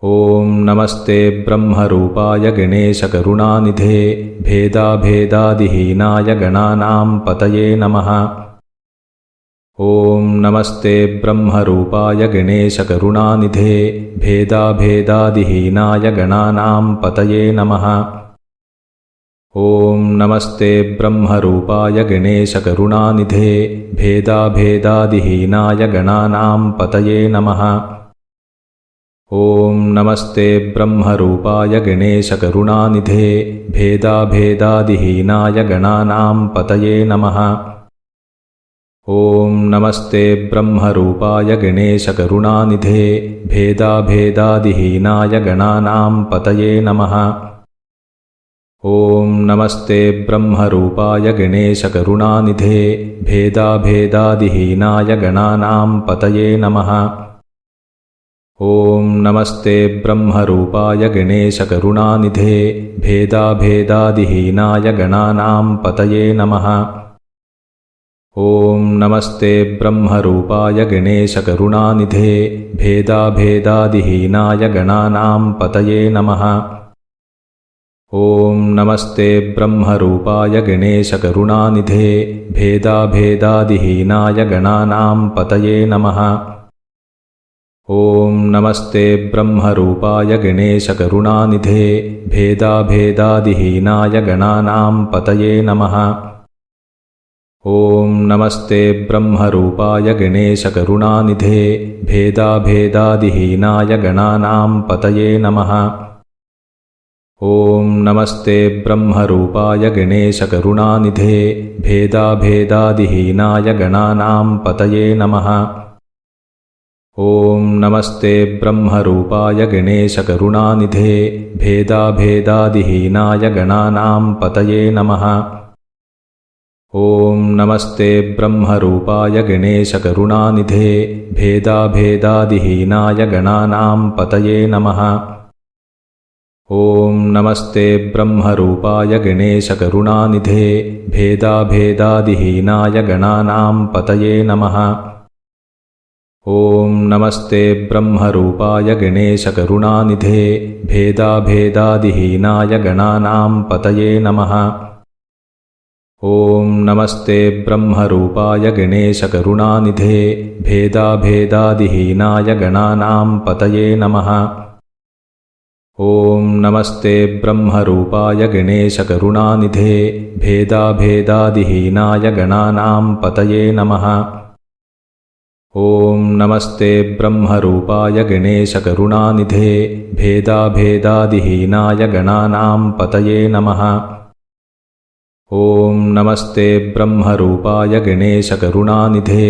ॐ नमस्ते ब्रह्मरूपाय गणेशकरुणानिधे भेदाभेदादिहीनाय गणानां पतये नमः। ॐ नमस्ते ब्रह्मरूपाय गणेशकरुणानिधे भेदाभेदादिहीनाय गणानां पतये नमः। ॐ नमस्ते ब्रह्मरूपाय गणेशकरुणानिधे भेदाभेदादिहीनाय गणानां पतये नमः। ॐ नमस्ते ब्रह्मरूपाय गणेशकरुणानिधे भेदाभेदादिहीनाय गणानां पतये नमः। ॐ नमस्ते ब्रह्मरूपाय गणेशकरुणानिधे भेदाभेदादिहीनाय गणानां पतये नमः। ॐ नमस्ते ब्रह्मरूपाय गणेशकरुणानिधे भेदाभेदादिहीनाय गणानां पतये नमः। ॐ नमस्ते ब्रह्मरूपाय गणेशकरुणानिधे भेदाभेदादिहीनाय गणानां पतये नमः। ॐ नमस्ते ब्रह्मरूपाय गणेशकरुणानिधे भेदाभेदादिहीनाय गणानां पतये नमः। ॐ नमस्ते ब्रह्मरूपाय गणेशकरुणानिधे भेदाभेदादिहीनाय गणानां पतये नमः। ॐ नमस्ते ब्रह्मरूपाय गणेशकरुणानिधे भेदाभेदादिहीनाय गणानां पतये नमः। ॐ नमस्ते ब्रह्मरूपाय गणेशकरुणानिधे भेदाभेदादिहीनाय गणानां पतये नमः। ॐ नमस्ते ब्रह्मरूपाय गणेशकरुणानिधे भेदाभेदादिहीनाय गणानां पतये नमः। ॐ नमस्ते ब्रह्मरूपाय गणेशकरुणानिधे भेदाभेदादिहीनाय गणानां पतये नमः। ॐ नमस्ते ब्रह्मरूपाय गणेशकरुणानिधे भेदाभेदादिहीनाय गणानां पतये नमः। ॐ नमस्ते ब्रह्मरूपाय गणेशकरुणानिधे भेदाभेदादिहीनाय गणानां पतये नमः। ॐ नमस्ते ब्रह्मरूपाय गणेशकरुणानिधे भेदाभेदादिहीनाय गणानां पतये नमः। ॐ नमस्ते ब्रह्मरूपाय गणेशकरुणानिधे भेदाभेदादिहीनाय गणानां पतये नमः। ॐ नमस्ते ब्रह्मरूपाय गणेशकरुणानिधे भेदाभेदादिहीनाय गणानां पतये नमः। ॐ नमस्ते ब्रह्मरूपाय गणेशकरुणानिधे भेदाभेदादिहीनाय गणानां पतये नमः। ॐ नमस्ते ब्रह्मरूपाय गणेशकरुणानिधे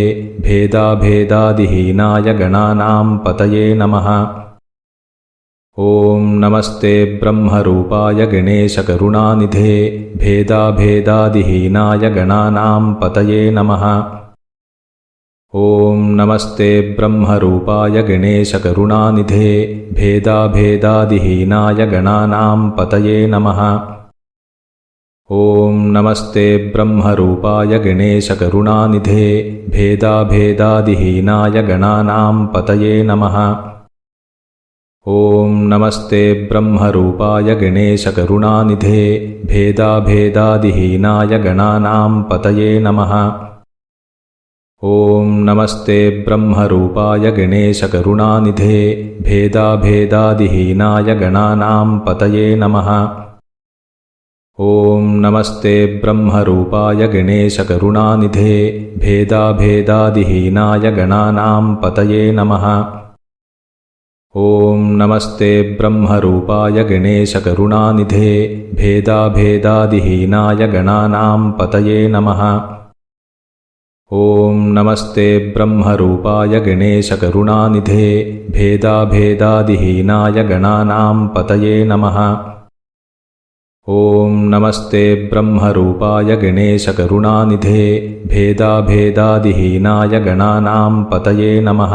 भेदाभेदादिहीनाय गणानां पतये नमः। ॐ नमस्ते ब्रह्मरूपाय गणेशकरुणानिधे भेदाभेदादिहीनाय गणानां पतये नमः। ॐ नमस्ते ब्रह्मरूपाय गणेशकरुणानिधे भेदाभेदादिहीनाय गणानां पतये नमः। ॐ नमस्ते ब्रह्मरूपाय गणेशकरुणानिधे भेदाभेदादिहीनाय गणानां पतये नमः। ॐ नमस्ते ब्रह्मरूपाय गणेशकरुणानिधे भेदाभेदादिहीनाय गणानां पतये नमः। ॐ नमस्ते ब्रह्मरूपाय गणेशकरुणानिधे भेदाभेदादिहीनाय गणानां पतये नमः। ॐ नमस्ते ब्रह्मरूपाय गणेशकरुणानिधे भेदाभेदादिहीनाय गणानां पतये नमः। ॐ नमस्ते ब्रह्मरूपाय गणेशकरुणानिधे भेदाभेदादिहीनाय गणानां पतये नमः। ॐ नमस्ते ब्रह्मरूपाय गणेशकरुणानिधे भेदाभेदादिहीनाय गणानां पतये नमः। ॐ नमस्ते ब्रह्मरूपाय गणेशकरुणानिधे भेदाभेदादिहीनाय गणानां पतये नमः।